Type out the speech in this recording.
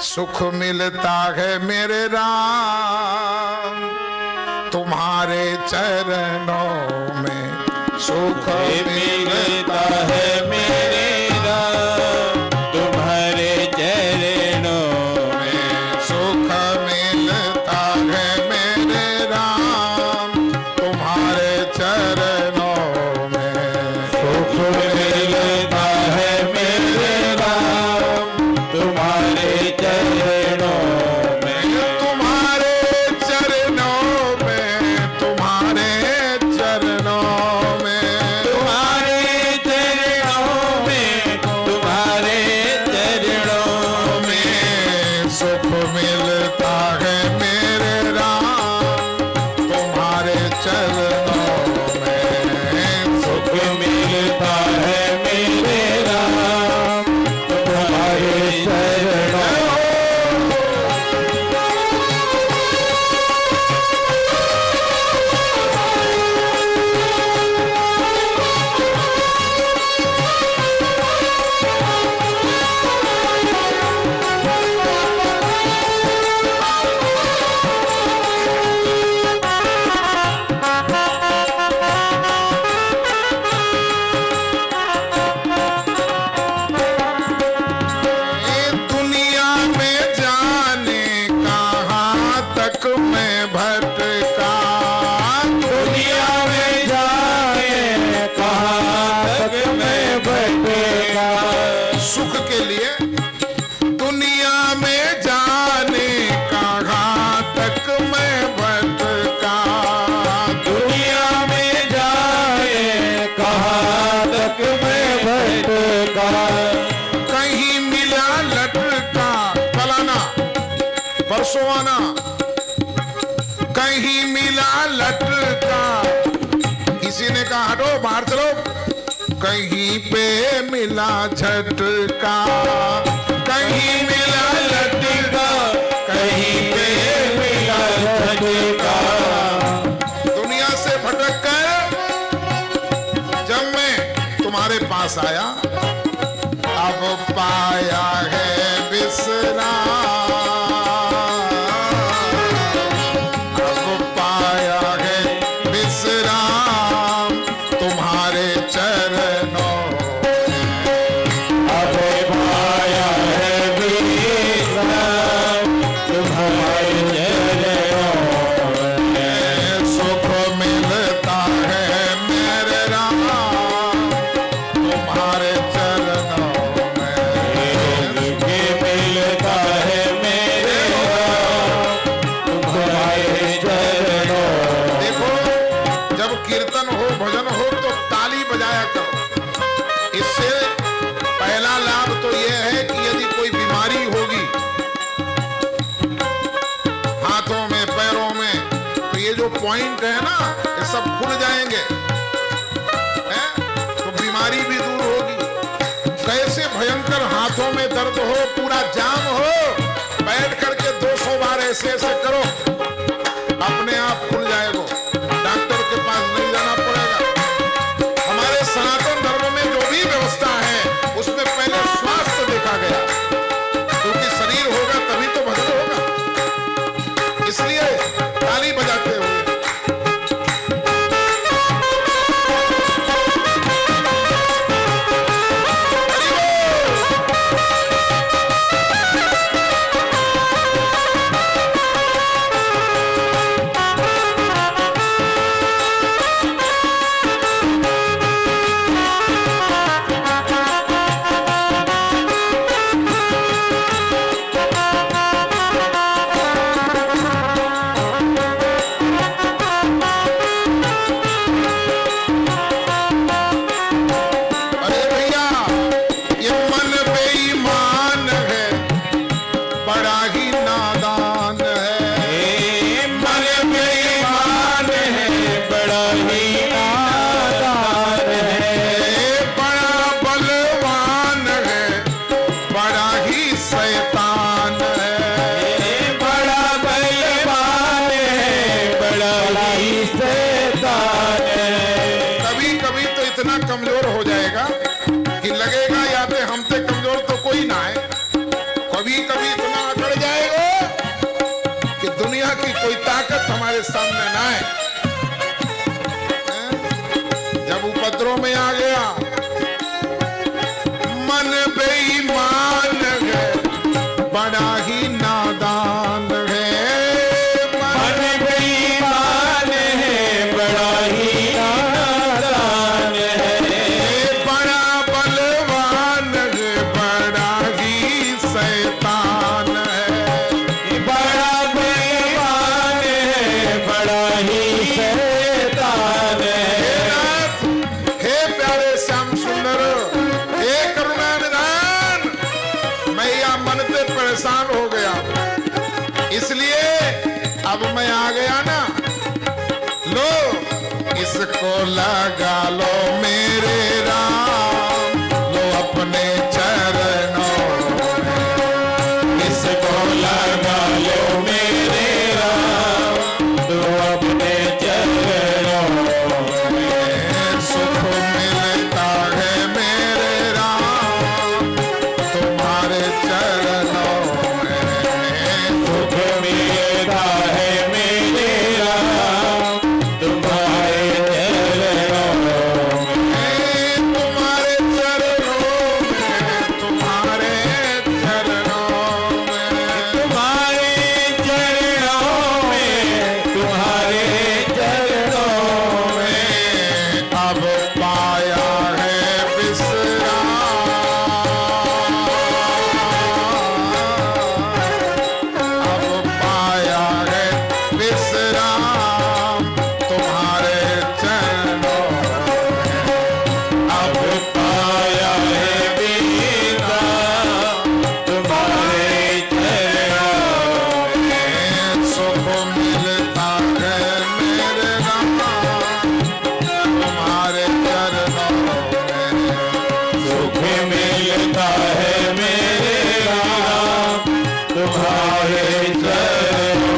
सुख मिलता है मेरे राम तुम्हारे चरणों में, सुख मिलता है मेरे राम तुम्हारे चरणों में, सुख मिलता है मेरे राम तुम्हारे चरणों में, सुख मिलता है मेरे राम तुम्हारे चरणों में, तुम्हारे चरणों में, तुम्हारे चरणों में, तुम्हारे चरणों में, तुम्हारे चरणों में सुख मिलता है मेरे राम तुम्हारे चरणों में, सुख मिलता है मेरे राम तुम्हारे चरणों में। दुनिया में जाने कहाँ तक मैं भटका, दुनिया में जाने कहाँ तक मैं भटका, सुख के लिए दुनिया में जाने कहाँ तक मैं भटका, दुनिया में जाने कहाँ तक मैं भटका, कहीं मिला लटका फलाना परसों आना, कहीं मिला लटका, किसी ने कहा हटो बाहर चलो, कहीं पे मिला झटका, कहीं मिला लटका, कहीं पे मिला झटका, दुनिया से भटक कर जब मैं तुम्हारे पास आया, अब पाया है विश्राम, अब पाया है विश्राम तुम्हारे चरणों में, अब पाया है विश्राम तुम्हारे चरणों में, सुख मिलता है मेरे राम तुम्हारे चरणों मिलता है मेरे तुम्हारे चरणों। देखो जब कीर्तन हो भजन हो तो ताली बजाया करो, इससे पहला लाभ तो यह है कि यदि कोई बीमारी होगी हाथों में पैरों में तो ये जो पॉइंट है ना ये सब खुल जाएंगे, है? तो बीमारी भी दूर होगी। कैसे भयंकर हाथों में दर्द हो पूरा जाम हो, बैठ करके 200 बार ऐसे ऐसे करो अपने आप खुल जाएगा, डॉक्टर के पास नहीं जाना पड़ेगा। हमारे सनातन धर्म में जो भी व्यवस्था है उसमें पहले स्वास्थ्य देखा गया, क्योंकि शरीर होगा तभी तो भजन होगा, इसलिए ताली बजाते हुए इतना कमजोर हो जाएगा कि लगेगा या तो हम से कमजोर तो कोई ना है, कभी कभी इतना तुम्हारे सामने ना है। जब उपद्रव में आ गया, मन बेईमान है, बड़ा ही नादान है। मन बेईमान है, बड़ा ही नादान है। बड़ा बलवान है, बड़ा ही शैतान है। बड़ा बेईमान है, बड़ा ही शैतान है। हे प्यारे श्याम सुंदर, हे करुणा निधान, मैं या मन से परेशान हो गया, इसलिए अब मैं आ गया ना। लो इसको लगा लो मेरे राम, लो अपने चरणों में। इसको लगा लो मेरे राम, तो अपने चरणों में। सुख मिलता है मेरे राम, तुम्हारे चरणों में। सुख मिलता है मेरे राम, तुम्हारे चरणों में। तुम्हारे चरणों में, तुम्हारे चरणों में। तुम्हारे चरणों में, तुम्हारे चरणों में। अब पाया है विश्राम, अब पाया है विश्राम तुम्हारे चरणों में। अब पाया है विश्राम, तुम्हारे चरणों में। सुख मिलता है मेरे राम, तुम्हारे चरणों में। सुख मिलता है मेरे राम, तुम्हारे चरणों